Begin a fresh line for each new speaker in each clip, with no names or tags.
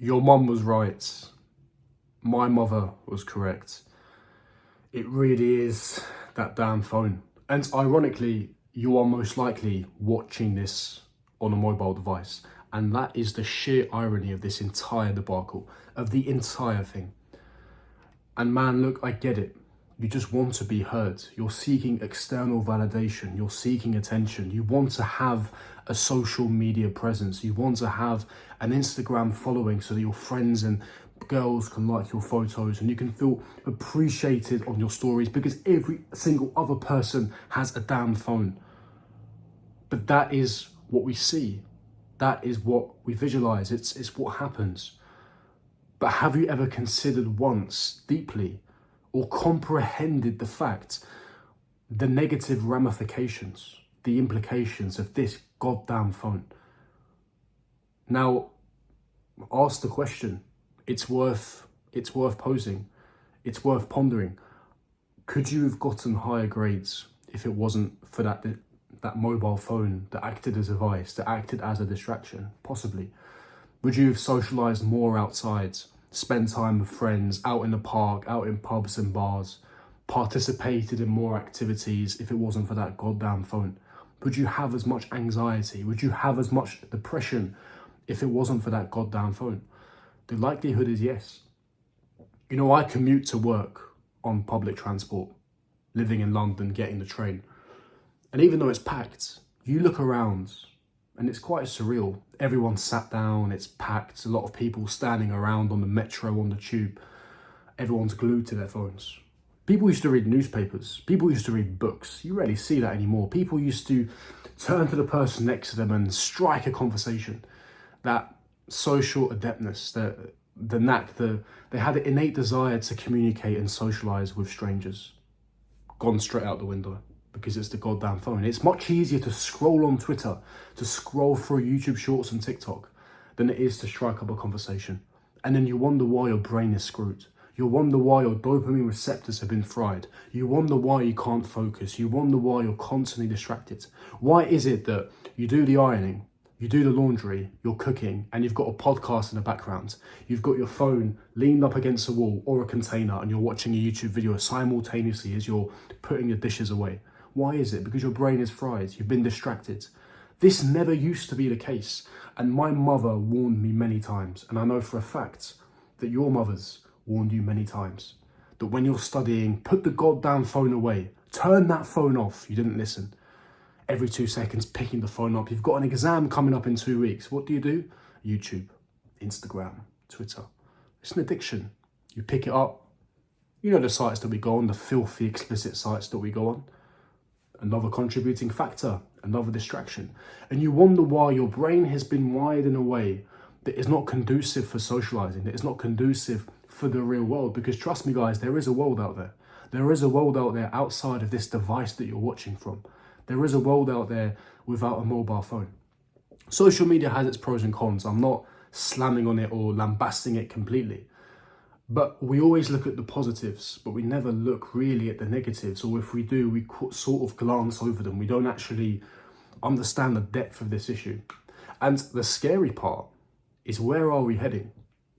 Your mum was right. My mother was correct. It really is that damn phone. And ironically, you are most likely watching this on a mobile device. And that is the sheer irony of this entire debacle, of the entire thing. And man, look, I get it. You just want to be heard. You're seeking external validation. You're seeking attention. You want to have a social media presence. You want to have an Instagram following so that your friends and girls can like your photos and you can feel appreciated on your stories because every single other person has a damn phone. But that is what we see. That is what we visualize. It's what happens. But have you ever considered once deeply or comprehended the fact, the negative ramifications, the implications of this goddamn phone? Now, ask the question. It's worth posing. It's worth pondering. Could you have gotten higher grades if it wasn't for that mobile phone that acted as a vice, that acted as a distraction? Possibly. Would you have socialised more outside, spent time with friends, out in the park, out in pubs and bars, participated in more activities if it wasn't for that goddamn phone? Would you have as much anxiety? Would you have as much depression if it wasn't for that goddamn phone? The likelihood is yes. You know, I commute to work on public transport, living in London, getting the train. And even though it's packed, you look around and it's quite surreal. Everyone's sat down, it's packed, a lot of people standing around on the metro, on the tube. Everyone's glued to their phones. People used to read newspapers. People used to read books. You rarely see that anymore. People used to turn to the person next to them and strike a conversation. That social adeptness, the knack, they had an innate desire to communicate and socialise with strangers. Gone straight out the window. Because it's the goddamn phone. It's much easier to scroll on Twitter, to scroll through YouTube Shorts and TikTok, than it is to strike up a conversation. And then you wonder why your brain is screwed. You wonder why your dopamine receptors have been fried. You wonder why you can't focus. You wonder why you're constantly distracted. Why is it that you do the ironing, you do the laundry, you're cooking, and you've got a podcast in the background. You've got your phone leaned up against a wall or a container and you're watching a YouTube video simultaneously as you're putting your dishes away. Why is it? Because your brain is fried. You've been distracted. This never used to be the case. And my mother warned me many times. And I know for a fact that your mothers warned you many times. That when you're studying, put the goddamn phone away. Turn that phone off. You didn't listen. Every 2 seconds, picking the phone up. You've got an exam coming up in 2 weeks. What do? YouTube, Instagram, Twitter. It's an addiction. You pick it up. You know the sites that we go on, the filthy, explicit sites that we go on. Another contributing factor, another distraction. And you wonder why your brain has been wired in a way that is not conducive for socializing, that is not conducive for the real world. Because trust me, guys, there is a world out there. There is a world out there outside of this device that you're watching from. There is a world out there without a mobile phone. Social media has its pros and cons. I'm not slamming on it or lambasting it completely. But we always look at the positives, but we never look really at the negatives. Or if we do, we sort of glance over them. We don't actually understand the depth of this issue. And the scary part is, where are we heading?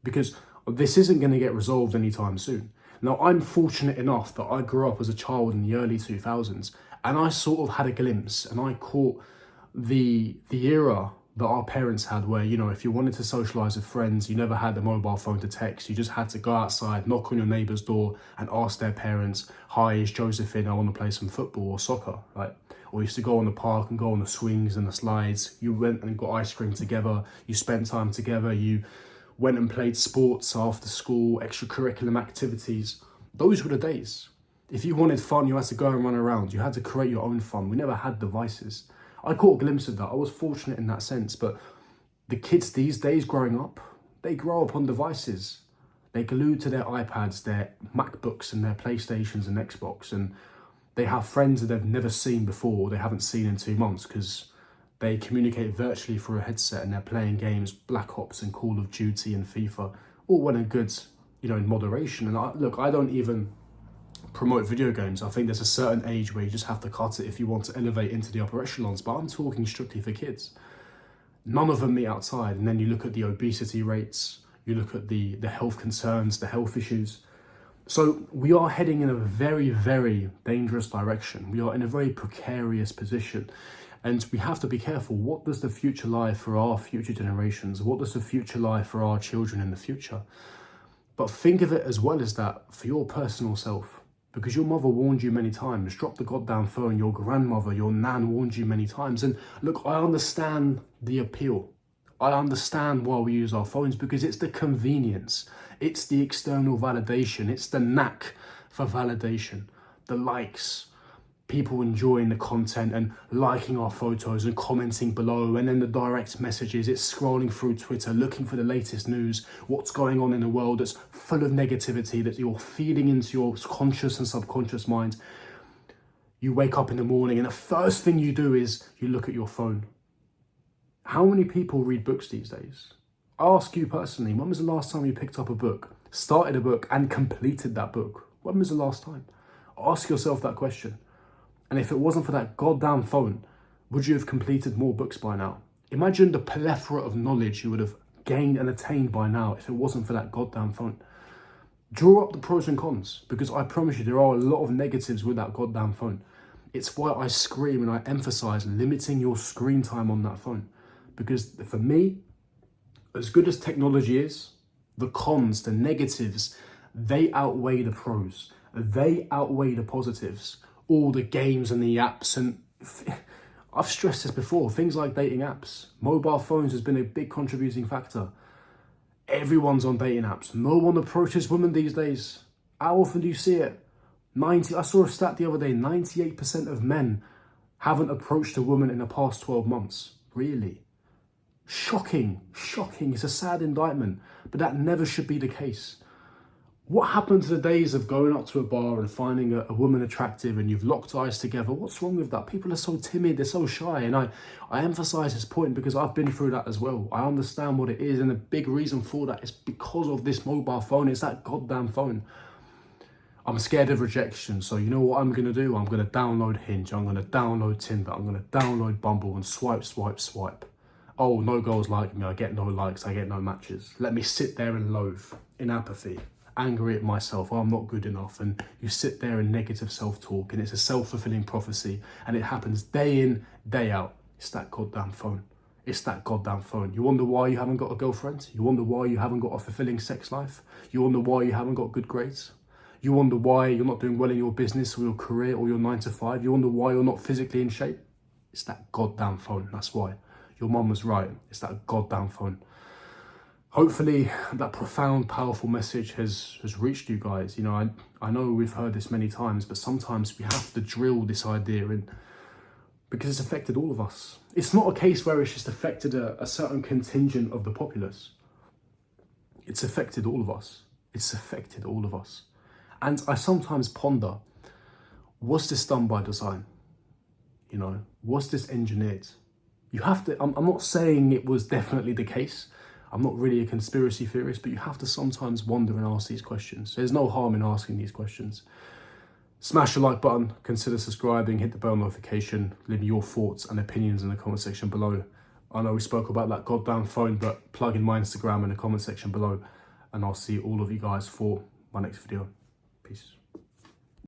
Because this isn't going to get resolved anytime soon. Now, I'm fortunate enough that I grew up as a child in the early 2000s, and I sort of had a glimpse, and I caught the era that our parents had, where, you know, if you wanted to socialise with friends, you never had a mobile phone to text. You just had to go outside, knock on your neighbour's door and ask their parents, "Hi, is Josephine? I want to play some football or soccer." Right? Or you used to go on the park and go on the swings and the slides. You went and got ice cream together. You spent time together. You went and played sports after school, extracurricular activities. Those were the days. If you wanted fun, you had to go and run around. You had to create your own fun. We never had devices. I caught a glimpse of that. I was fortunate in that sense. But the kids these days growing up, they grow up on devices. They're glued to their iPads, their MacBooks and their PlayStations and Xbox. And they have friends that they've never seen before, or they haven't seen in 2 months, because they communicate virtually through a headset and they're playing games, Black Ops and Call of Duty and FIFA, all well and good, you know, in moderation. And I don't even promote video games. I think there's a certain age where you just have to cut it if you want to elevate into the upper echelons, but I'm talking strictly for kids. None of them meet outside. And then you look at the obesity rates, You look at the health concerns, the health issues. So we are heading in a very, very dangerous direction. We are in a very precarious position. And we have to be careful. What does the future lie for our future generations? What does the future lie for our children in the future? But think of it as well as that for your personal self. Because your mother warned you many times. Drop the goddamn phone. Your grandmother, your nan warned you many times. And look, I understand the appeal. I understand why we use our phones, because it's the convenience. It's the external validation. It's the knack for validation. The likes. People enjoying the content and liking our photos and commenting below, and then the direct messages. It's scrolling through Twitter, looking for the latest news, what's going on in the world that's full of negativity that you're feeding into your conscious and subconscious mind. You wake up in the morning and the first thing you do is you look at your phone. How many people read books these days? I ask you personally, when was the last time you picked up a book, started a book and completed that book? When was the last time? Ask yourself that question. And if it wasn't for that goddamn phone, would you have completed more books by now? Imagine the plethora of knowledge you would have gained and attained by now if it wasn't for that goddamn phone. Draw up the pros and cons, because I promise you there are a lot of negatives with that goddamn phone. It's why I scream and I emphasize limiting your screen time on that phone. Because for me, as good as technology is, the cons, the negatives, they outweigh the pros. They outweigh the positives. All the games and the apps, and I've stressed this before, things like dating apps. Mobile phones has been a big contributing factor. Everyone's on dating apps. No one approaches women these days. How often do you see it? I saw a stat the other day, 98% of men haven't approached a woman in the past 12 months. Really? Shocking. It's a sad indictment, but that never should be the case. What happened to the days of going up to a bar and finding a woman attractive and you've locked eyes together? What's wrong with that? People are so timid, they're so shy. And I emphasize this point because I've been through that as well. I understand what it is. And a big reason for that is because of this mobile phone. It's that goddamn phone. I'm scared of rejection. So you know what I'm going to do? I'm going to download Hinge. I'm going to download Tinder. I'm going to download Bumble and swipe. Oh, no girls like me. I get no likes. I get no matches. Let me sit there and loathe in apathy. Angry at myself, I'm not good enough, and you sit there in negative self-talk, and it's a self-fulfilling prophecy, and it happens day in, day out. It's that goddamn phone. You wonder why you haven't got a girlfriend? You wonder why you haven't got a fulfilling sex life? You wonder why you haven't got good grades? You wonder why you're not doing well in your business or your career or your 9 to 5? You wonder why you're not physically in shape? It's that goddamn phone. That's why. Your mum was right. It's that goddamn phone. Hopefully that profound, powerful message has reached you guys. You know, I know we've heard this many times, but sometimes we have to drill this idea in because it's affected all of us. It's not a case where it's just affected a certain contingent of the populace. It's affected all of us. And I sometimes ponder, was this done by design? You know, was this engineered? You have to, I'm not saying it was definitely the case. I'm not really a conspiracy theorist, but you have to sometimes wonder and ask these questions. There's no harm in asking these questions. Smash the like button, consider subscribing, hit the bell notification, leave me your thoughts and opinions in the comment section below. I know we spoke about that goddamn phone, but plug in my Instagram in the comment section below, and I'll see all of you guys for my next video. Peace.